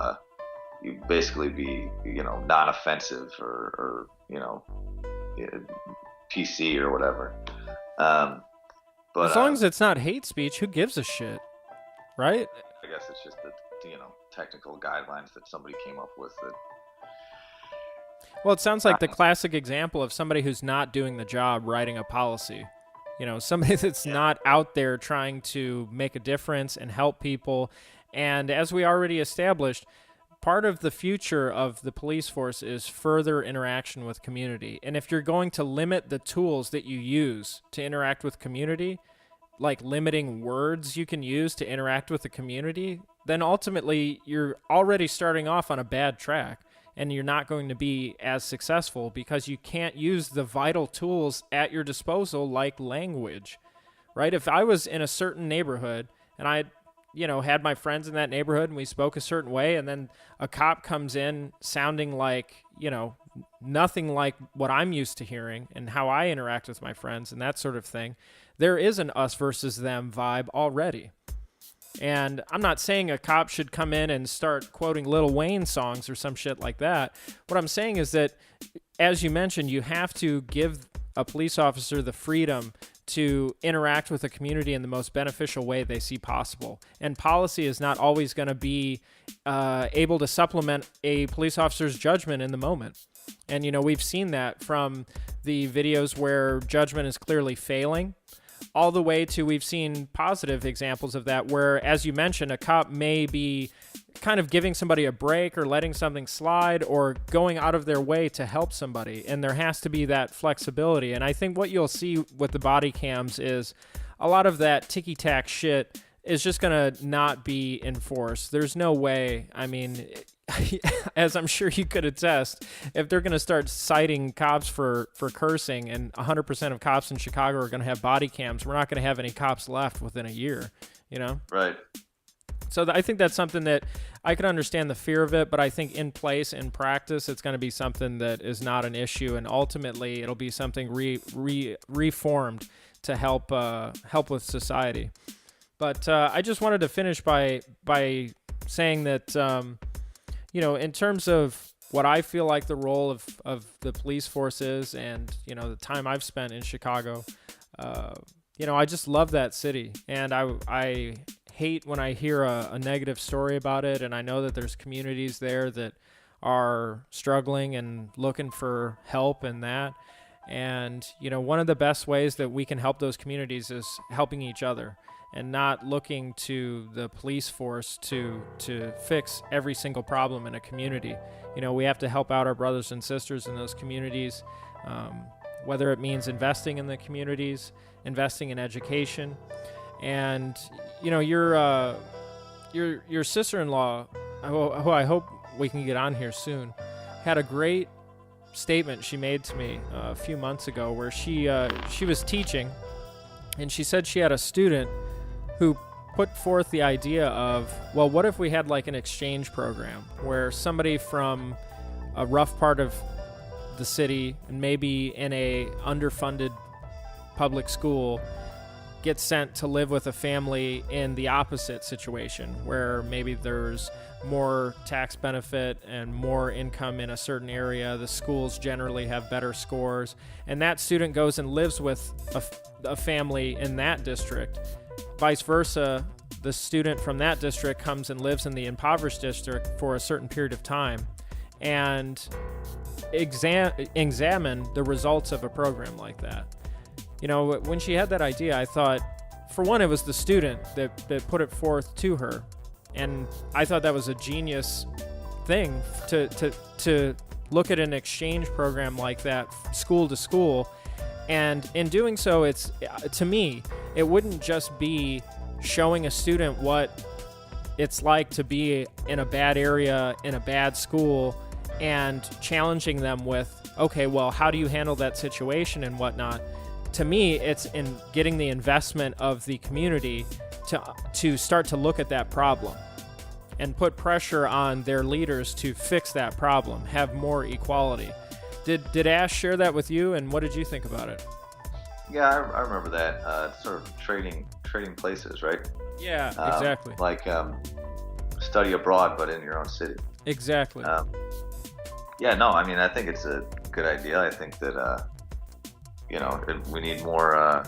basically be, non-offensive or PC or whatever. But as long as it's not hate speech, who gives a shit, right? I guess it's just the technical guidelines that somebody came up with. Well, it sounds like the classic example of somebody who's not doing the job writing a policy. Somebody that's not out there trying to make a difference and help people. And as we already established, part of the future of the police force is further interaction with community. And if you're going to limit the tools that you use to interact with community, like limiting words you can use to interact with the community, then ultimately you're already starting off on a bad track. And you're not going to be as successful because you can't use the vital tools at your disposal like language, right? If I was in a certain neighborhood and I, had my friends in that neighborhood and we spoke a certain way, and then a cop comes in sounding like, nothing like what I'm used to hearing and how I interact with my friends and that sort of thing, there is an us versus them vibe already. And I'm not saying a cop should come in and start quoting Lil Wayne songs or some shit like that. What I'm saying is that, as you mentioned, you have to give a police officer the freedom to interact with the community in the most beneficial way they see possible. And policy is not always going to be able to supplement a police officer's judgment in the moment. And, we've seen that from the videos where judgment is clearly failing, all the way to we've seen positive examples of that where, as you mentioned, a cop may be kind of giving somebody a break or letting something slide or going out of their way to help somebody. And there has to be that flexibility. And I think what you'll see with the body cams is a lot of that ticky-tack shit is just going to not be enforced. There's no way. I mean, as I'm sure you could attest, if they're going to start citing cops for cursing and 100% of cops in Chicago are going to have body cams, we're not going to have any cops left within a year, Right. So I think that's something that I can understand the fear of it, but I think in place, in practice, it's going to be something that is not an issue, and ultimately it'll be something reformed to help with society. But I just wanted to finish by saying that, in terms of what I feel like the role of the police force is, and, the time I've spent in Chicago, I just love that city. And I hate when I hear a negative story about it. And I know that there's communities there that are struggling and looking for help in that. And, one of the best ways that we can help those communities is helping each other, and not looking to the police force to fix every single problem in a community. We have to help out our brothers and sisters in those communities, whether it means investing in the communities, investing in education. And, your sister-in-law, who I hope we can get on here soon, had a great statement she made to me a few months ago where she was teaching, and she said she had a student who put forth the idea of, well, what if we had like an exchange program where somebody from a rough part of the city and maybe in a underfunded public school gets sent to live with a family in the opposite situation where maybe there's more tax benefit and more income in a certain area. The schools generally have better scores, and that student goes and lives with a family in that district. Vice versa, the student from that district comes and lives in the impoverished district for a certain period of time and examine the results of a program like that. You know, when she had that idea, I thought, for one, it was the student that put it forth to her. And I thought that was a genius thing to look at an exchange program like that, school to school. And in doing so, it's, to me, it wouldn't just be showing a student what it's like to be in a bad area, in a bad school, and challenging them with, okay, well, how do you handle that situation and whatnot? To me, it's in getting the investment of the community to start to look at that problem and put pressure on their leaders to fix that problem, have more equality. Did Ash share that with you, and what did you think about it? Yeah, I remember that. Sort of trading places, right? Yeah, exactly. Like study abroad, but in your own city. Exactly. Yeah, no, I mean, I think it's a good idea. I think that we need more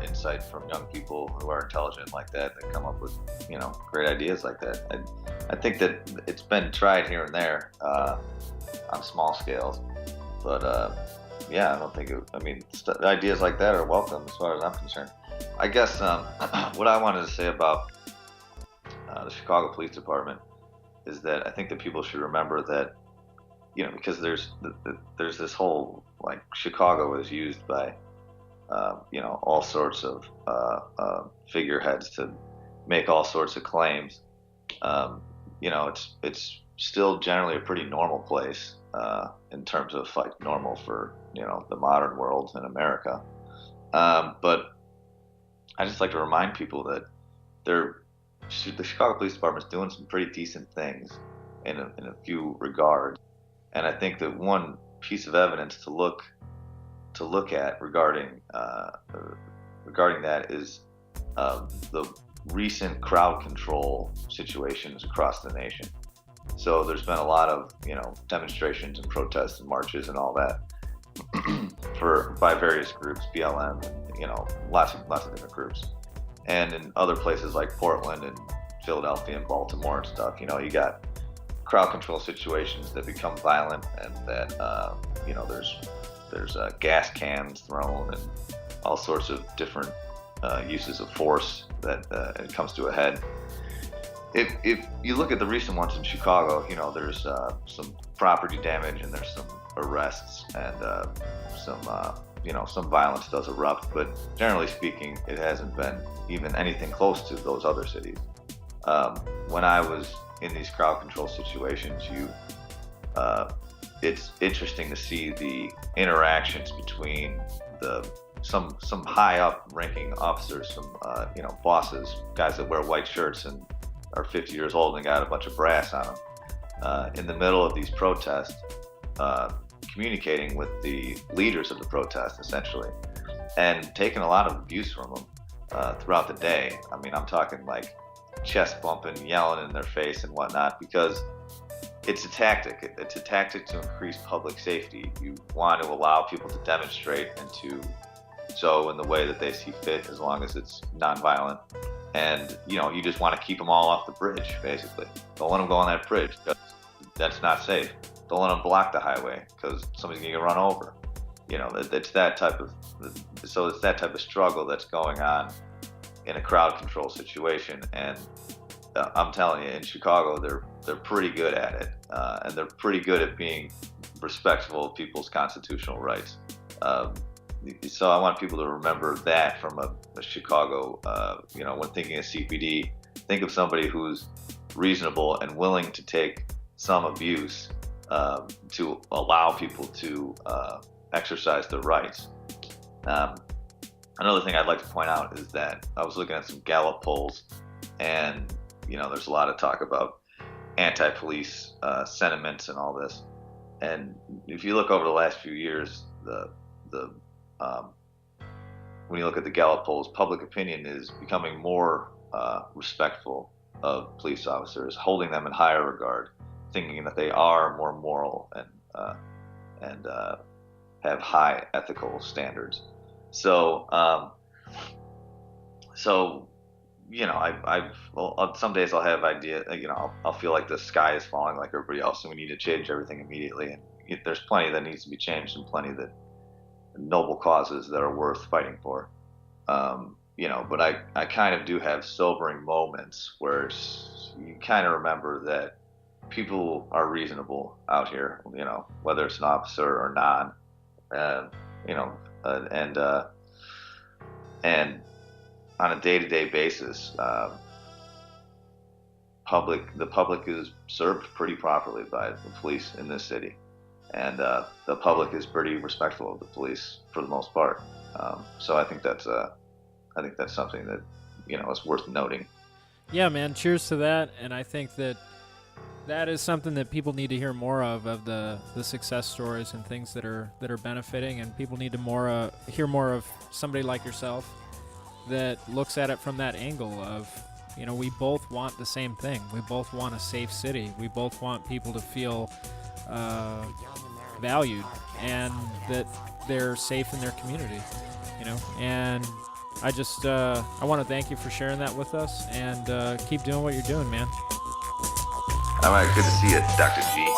insight from young people who are intelligent like that come up with great ideas like that. I think that it's been tried here and there on small scales, but yeah, I don't think ideas like that are welcome as far as I'm concerned. I guess what I wanted to say about the Chicago Police Department is that I think that people should remember that, because there's this whole, like, Chicago is used by all sorts of figureheads to make all sorts of claims. It's still generally a pretty normal place in terms of, like, normal for the modern world in America. But I just like to remind people that the Chicago Police Department is doing some pretty decent things in a few regards, and I think that one piece of evidence to look at regarding that is the recent crowd control situations across the nation. So there's been a lot of demonstrations and protests and marches and all that by various groups, BLM, and lots of different groups. And in other places like Portland and Philadelphia and Baltimore and stuff, you got crowd control situations that become violent, and that there's gas cans thrown and all sorts of different uses of force that it comes to a head. If you look at the recent ones in Chicago, there's some property damage and there's some arrests and some violence does erupt, but generally speaking, it hasn't been even anything close to those other cities. When I was in these crowd control situations, it's interesting to see the interactions between some high up ranking officers, some bosses, guys that wear white shirts and are 50 years old and got a bunch of brass on them, in the middle of these protests, communicating with the leaders of the protest, essentially, and taking a lot of abuse from them throughout the day. I mean, I'm talking like chest bumping, yelling in their face and whatnot, because it's a tactic. It's a tactic to increase public safety. You want to allow people to demonstrate and to so in the way that they see fit, as long as it's nonviolent. And you just want to keep them all off the bridge, basically. Don't let them go on that bridge, because that's not safe. Don't let them block the highway, because somebody's gonna get run over. It's that type of struggle that's going on in a crowd control situation. And I'm telling you, in Chicago, they're pretty good at it, and they're pretty good at being respectful of people's constitutional rights. So I want people to remember that from a Chicago, when thinking of CPD, think of somebody who's reasonable and willing to take some abuse to allow people to exercise their rights. Another thing I'd like to point out is that I was looking at some Gallup polls, and there's a lot of talk about anti-police sentiments and all this. And if you look over the last few years, when you look at the Gallup polls, public opinion is becoming more respectful of police officers, holding them in higher regard, thinking that they are more moral and have high ethical standards. So some days I'll have idea. I'll feel like the sky is falling like everybody else, and we need to change everything immediately. And there's plenty that needs to be changed, and plenty that noble causes that are worth fighting for. But I kind of do have sobering moments where you kind of remember that people are reasonable out here. Whether it's an officer or not, uh, you know, and on a day-to-day basis, the public is served pretty properly by the police in this city, and the public is pretty respectful of the police for the most part. So I think that's something that is worth noting. Yeah, man. Cheers to that. And I think that is something that people need to hear more of the success stories and things that are benefiting, and people need to hear more of somebody like yourself that looks at it from that angle of, we both want the same thing. We both want a safe city. We both want people to feel valued and that they're safe in their community, and I just I want to thank you for sharing that with us, and keep doing what you're doing, man. All right, good to see you, Dr.G.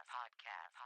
Podcast.